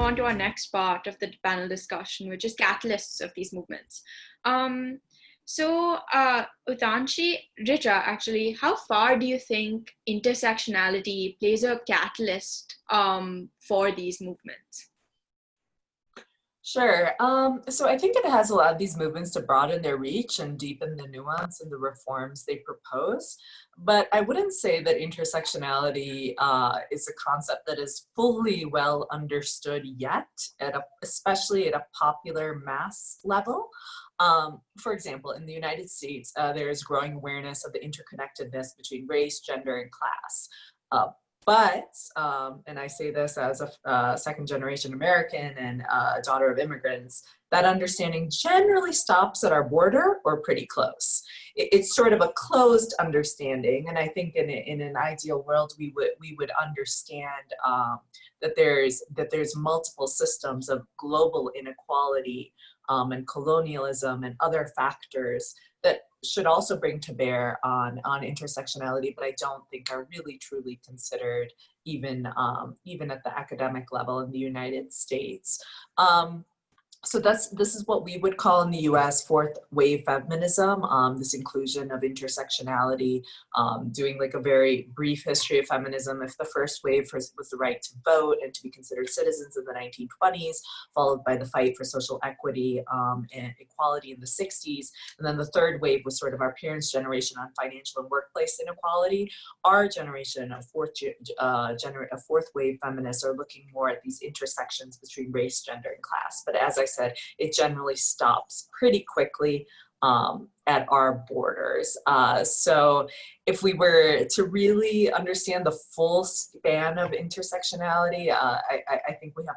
on to our next part of the panel discussion, which is catalysts of these movements. Utanshi, Richa, actually, how far do you think intersectionality plays a catalyst for these movements? Sure. So I think it has allowed these movements to broaden their reach and deepen the nuance in the reforms they propose. But I wouldn't say that intersectionality is a concept that is fully well understood yet, especially at a popular mass level. For example, in the United States, there is growing awareness of the interconnectedness between race, gender, and class. And I say this as a second generation American and a daughter of immigrants, that understanding generally stops at our border or pretty close. It's sort of a closed understanding. And I think in an ideal world, we would understand that there's multiple systems of global inequality and colonialism and other factors that should also bring to bear on intersectionality, but I don't think are really truly considered even at the academic level in the United States. So this is what we would call in the US fourth wave feminism, this inclusion of intersectionality, doing like a very brief history of feminism. If the first wave was the right to vote and to be considered citizens in the 1920s, followed by the fight for social equity and equality in the 60s. And then the third wave was sort of our parents' generation on financial and workplace inequality. Our generation, a fourth wave feminists, are looking more at these intersections between race, gender, and class. But as I said, it generally stops pretty quickly at our borders. So if we were to really understand the full span of intersectionality, I think we have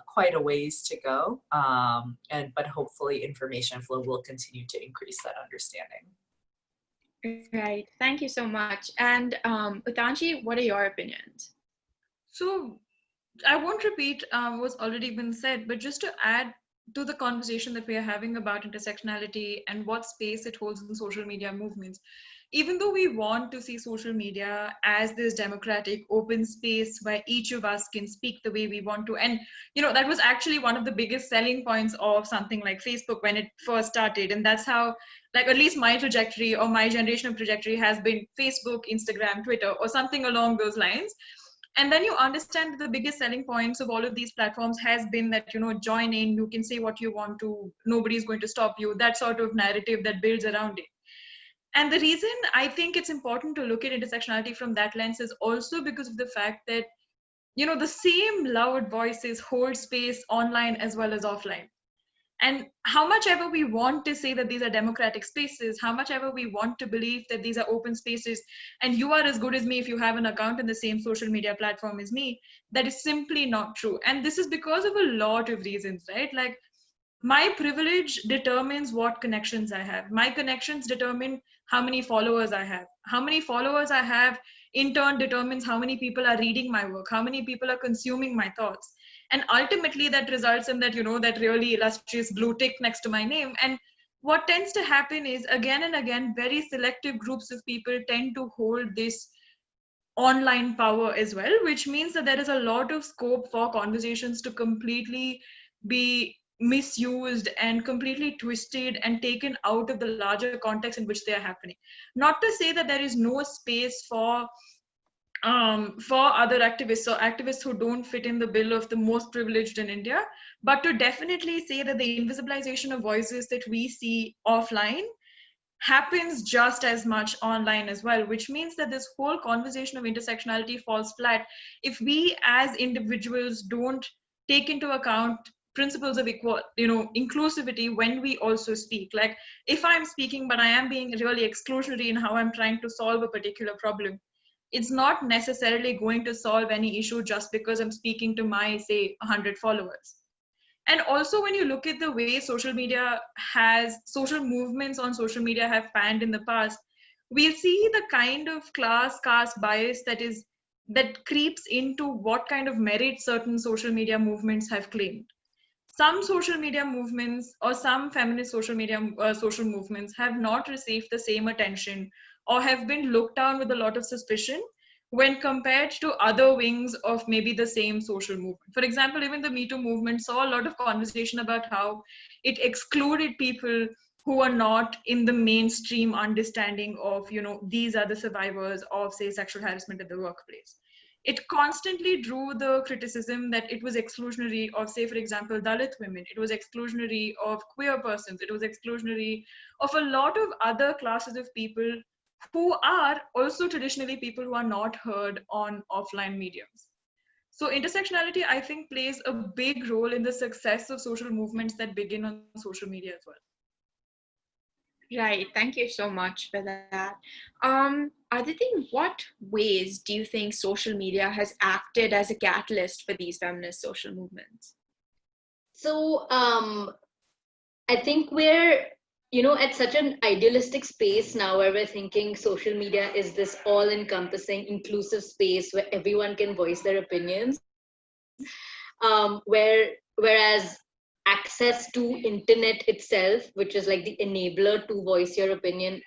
quite a ways to go, but hopefully information flow will continue to increase that understanding. Right, thank you so much. And Utanshi, what are your opinions? So I won't repeat what's already been said, but just to add to the conversation that we are having about intersectionality and what space it holds in social media movements. Even though we want to see social media as this democratic open space where each of us can speak the way we want to, and that was actually one of the biggest selling points of something like Facebook when it first started, and that's how, like, at least my trajectory or my generational trajectory has been Facebook, Instagram, Twitter, or something along those lines. And then you understand the biggest selling points of all of these platforms has been that, join in, you can say what you want to, nobody's going to stop you, that sort of narrative that builds around it. And the reason I think it's important to look at intersectionality from that lens is also because of the fact that, the same loud voices hold space online as well as offline. And how much ever we want to say that these are democratic spaces, how much ever we want to believe that these are open spaces, and you are as good as me if you have an account in the same social media platform as me, that is simply not true. And this is because of a lot of reasons, right? Like, my privilege determines what connections I have. My connections determine how many followers I have. How many followers I have in turn determines how many people are reading my work, how many people are consuming my thoughts. And ultimately that results in that, that really illustrious blue tick next to my name. And what tends to happen is, again and again, very selective groups of people tend to hold this online power as well, which means that there is a lot of scope for conversations to completely be misused and completely twisted and taken out of the larger context in which they are happening. Not to say that there is no space for other activists or activists who don't fit in the bill of the most privileged in India, but to definitely say that the invisibilization of voices that we see offline happens just as much online as well, which means that this whole conversation of intersectionality falls flat if we as individuals don't take into account principles of inclusivity when we also speak. Like, if I'm speaking but I am being really exclusionary in how I'm trying to solve a particular problem, it's not necessarily going to solve any issue just because I'm speaking to my, say, 100 followers. And also, when you look at the way social movements on social media have panned in the past, we'll see the kind of class caste bias that creeps into what kind of merit certain social media movements have claimed. Some social media movements or some feminist social movements have not received the same attention or have been looked down with a lot of suspicion when compared to other wings of maybe the same social movement. For example, even the Me Too movement saw a lot of conversation about how it excluded people who are not in the mainstream understanding of, these are the survivors of, say, sexual harassment at the workplace. It constantly drew the criticism that it was exclusionary of, say, for example, Dalit women. It was exclusionary of queer persons. It was exclusionary of a lot of other classes of people who are also traditionally people who are not heard on offline mediums. So intersectionality, I think, plays a big role in the success of social movements that begin on social media as well. Right. Thank you so much for that. Aditi, what ways do you think social media has acted as a catalyst for these feminist social movements? So I think we're, at such an idealistic space now where we're thinking social media is this all encompassing, inclusive space where everyone can voice their opinions. Whereas access to internet itself, which is like the enabler to voice your opinion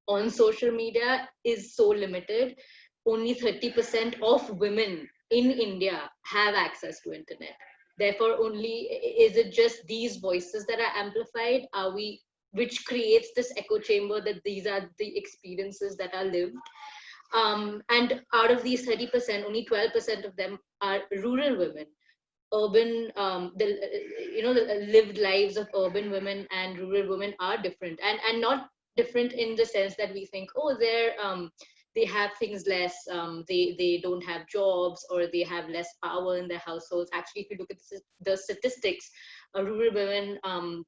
on social media, is so limited. Only 30% of women in India have access to internet. Therefore, only is it just these voices that are amplified? Are we, which creates this echo chamber that these are the experiences that are lived. And out of these 30%, only 12% of them are rural women. Urban, the lived lives of urban women and rural women are different, and not different in the sense that we think, oh, they have things less, they don't have jobs, or they have less power in their households. Actually, if you look at the statistics, rural women,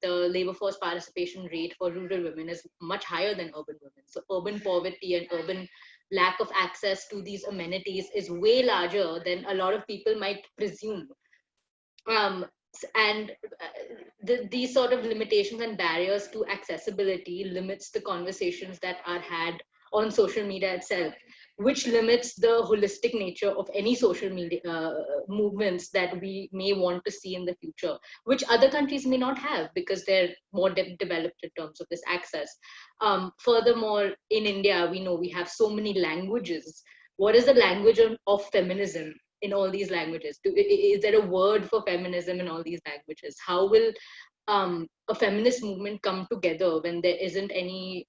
the labor force participation rate for rural women is much higher than urban women. So urban poverty and urban lack of access to these amenities is way larger than a lot of people might presume. um, and these sort of limitations and barriers to accessibility limits the conversations that are had on social media itself, which limits the holistic nature of any social media movements that we may want to see in the future, which other countries may not have because they're more developed in terms of this access. Furthermore, in India, we know we have so many languages. What is the language of feminism in all these languages? Is there a word for feminism in all these languages? How will a feminist movement come together when there isn't any,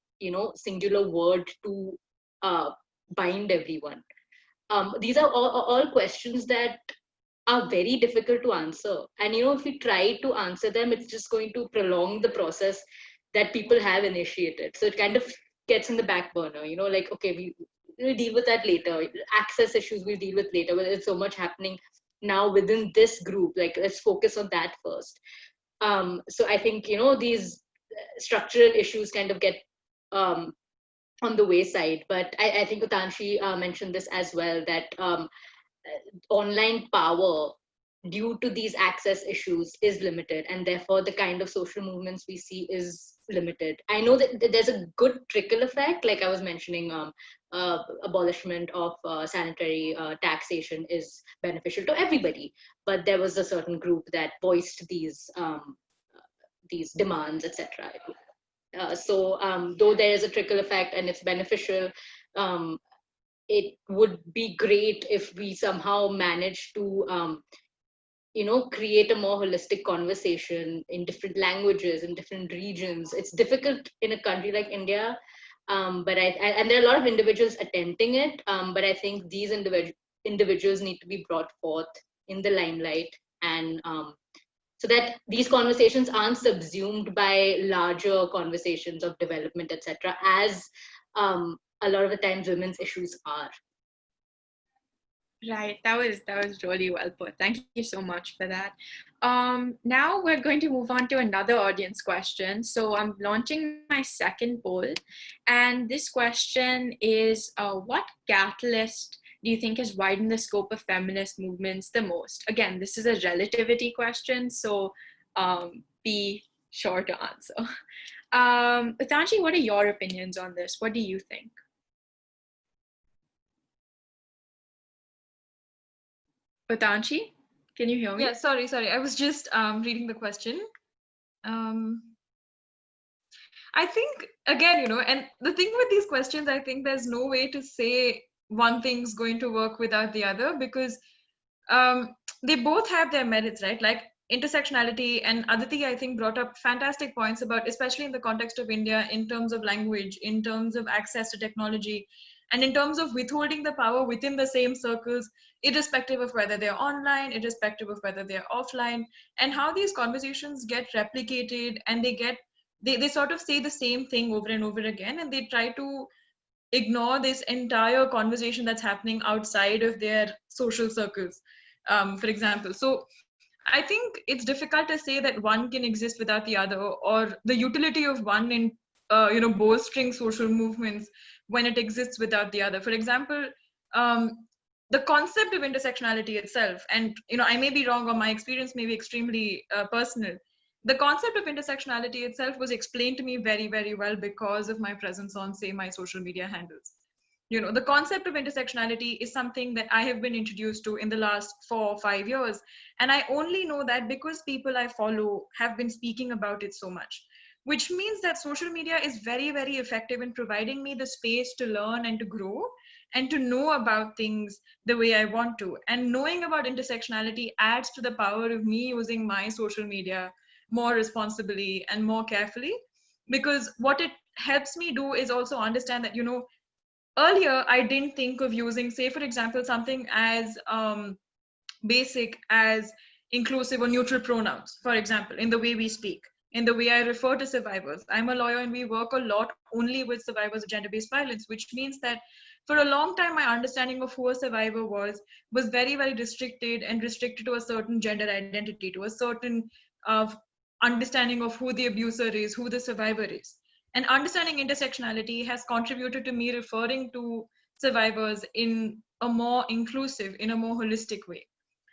singular word to bind everyone? These are all questions that are very difficult to answer. And, if we try to answer them, it's just going to prolong the process that people have initiated. So it kind of gets in the back burner, like, okay, we'll deal with that later. Access issues we'll deal with later. But there's so much happening now within this group. Like, let's focus on that first. So I think, these structural issues kind of get um, on the wayside. But I think Utanshi mentioned this as well, that online power due to these access issues is limited, and therefore the kind of social movements we see is limited. I know that there's a good trickle effect, like I was mentioning. Abolishment of sanitary taxation is beneficial to everybody, but there was a certain group that voiced these demands, etc. So though there is a trickle effect and it's beneficial, um, it would be great if we somehow manage to create a more holistic conversation in different languages, in different regions. It's difficult in a country like India, but and there are a lot of individuals attempting it, but I think these individuals need to be brought forth in the limelight, and so that these conversations aren't subsumed by larger conversations of development, etc., as a lot of the times women's issues are. Right, that was really well put. Thank you so much for that. Now we're going to move on to another audience question. So I'm launching my second poll, and this question is, what catalyst do you think has widened the scope of feminist movements the most? Again, this is a relativity question, so be sure to answer. Utanshi, what are your opinions on this? What do you think? Utanshi, can you hear me? Yeah, sorry. I was just reading the question. I think, again, and the thing with these questions, I think there's no way to say one thing's going to work without the other, because they both have their merits, right? Like intersectionality, and Aditi, I think, brought up fantastic points about, especially in the context of India, in terms of language, in terms of access to technology, and in terms of withholding the power within the same circles, irrespective of whether they're online, irrespective of whether they're offline, and how these conversations get replicated, and they sort of say the same thing over and over again, and they try to ignore this entire conversation that's happening outside of their social circles, for example. So I think it's difficult to say that one can exist without the other, or the utility of one in bolstering social movements when it exists without the other. For example, um, the concept of intersectionality itself, and I may be wrong, or my experience may be extremely personal. The concept of intersectionality itself was explained to me very, very well because of my presence on, say, my social media handles. The concept of intersectionality is something that I have been introduced to in the last 4 or 5 years, and I only know that because people I follow have been speaking about it so much, which means that social media is very, very effective in providing me the space to learn and to grow and to know about things the way I want to. And knowing about intersectionality adds to the power of me using my social media more responsibly and more carefully, because what it helps me do is also understand that earlier I didn't think of using, say, for example, something as basic as inclusive or neutral pronouns, for example, in the way we speak, in the way I refer to survivors. I'm a lawyer and we work a lot only with survivors of gender-based violence, which means that for a long time my understanding of who a survivor was very, very restricted, and restricted to a certain gender identity, to a certain understanding of who the abuser is, who the survivor is. And understanding intersectionality has contributed to me referring to survivors in a more inclusive, in a more holistic way.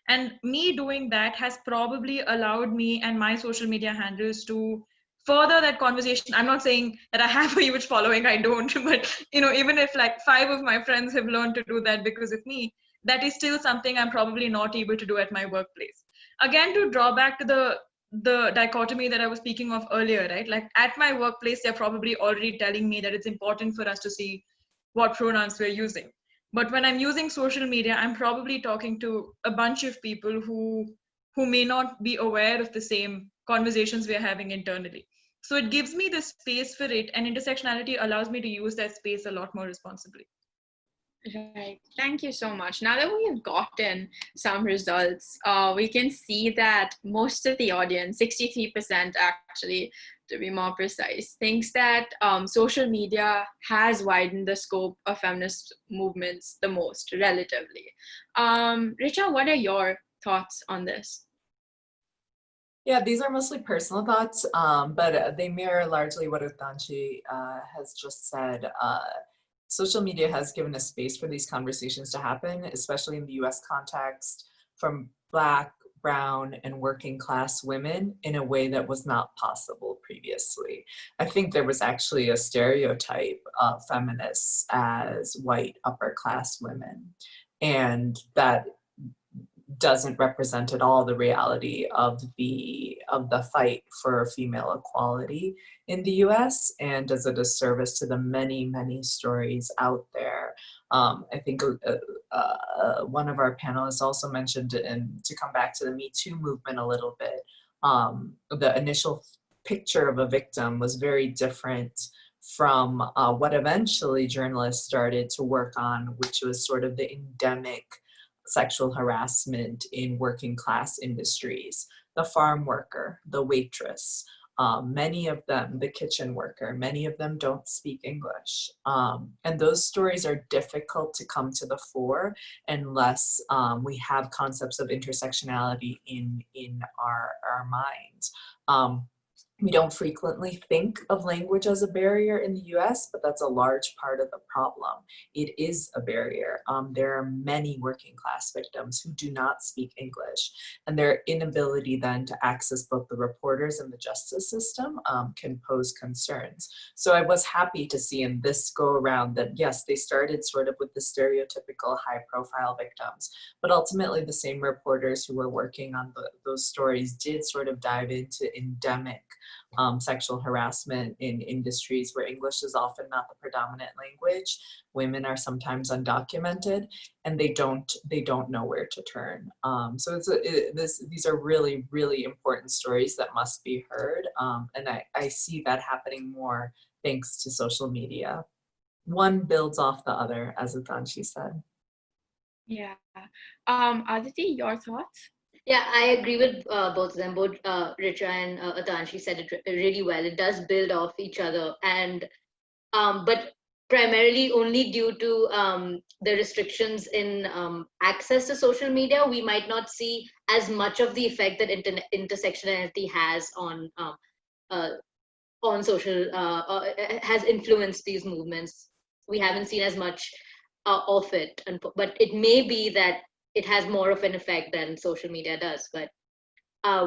And me doing that has probably allowed me and my social media handles to further that conversation. I'm not saying that I have a huge following, I don't, but even if like 5 of my friends have learned to do that because of me, that is still something I'm probably not able to do at my workplace. Again, to draw back to the dichotomy that I was speaking of earlier, right? Like at my workplace, they're probably already telling me that it's important for us to see what pronouns we're using. But when I'm using social media, I'm probably talking to a bunch of people who may not be aware of the same conversations we're having internally. So it gives me the space for it, and intersectionality allows me to use that space a lot more responsibly. Right. Thank you so much. Now that we have gotten some results, we can see that most of the audience, 63% actually, to be more precise, thinks that social media has widened the scope of feminist movements the most, relatively. Richa, what are your thoughts on this? Yeah, these are mostly personal thoughts, but they mirror largely what Utanchi has just said. Social media has given a space for these conversations to happen, especially in the US context, from Black, brown, and working class women in a way that was not possible previously. I think there was actually a stereotype of feminists as white upper class women, and that doesn't represent at all the reality of the fight for female equality in the US, and does a disservice to the many, many stories out there. I think one of our panelists also mentioned, and to come back to the Me Too movement a little bit, the initial picture of a victim was very different from what eventually journalists started to work on, which was sort of the endemic sexual harassment in working class industries, the farm worker, the waitress, many of them, the kitchen worker, many of them don't speak English. And those stories are difficult to come to the fore unless we have concepts of intersectionality in our minds. We don't frequently think of language as a barrier in the US, but that's a large part of the problem. It is a barrier. There are many working class victims who do not speak English, and their inability then to access both the reporters and the justice system can pose concerns. So I was happy to see in this go around that, yes, they started sort of with the stereotypical high profile victims, but ultimately the same reporters who were working on those stories did sort of dive into endemic sexual harassment in industries where English is often not the predominant language. Women are sometimes undocumented, and they don't know where to turn. So these are really, really important stories that must be heard, and I see that happening more thanks to social media. One builds off the other, as Atanshi said. Yeah. Aditi, your thoughts? Yeah, I agree with both of them. Both Richa and Atanshi said it really well. It does build off each other, and but primarily only due to the restrictions in access to social media, we might not see as much of the effect that intersectionality has uh, on social has influenced these movements. We haven't seen as much of it, but it may be that it has more of an effect than social media does. But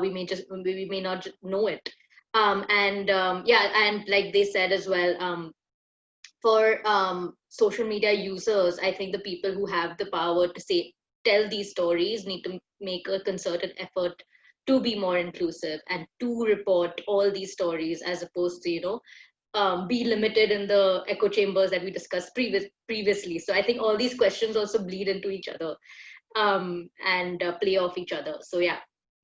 we may not know it. Yeah, and like they said as well, for social media users, I think the people who have the power to tell these stories need to make a concerted effort to be more inclusive and to report all these stories, as opposed to be limited in the echo chambers that we discussed previously. So I think all these questions also bleed into each other, and play off each other. So yeah,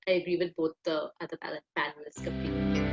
I agree with both the other panelists completely.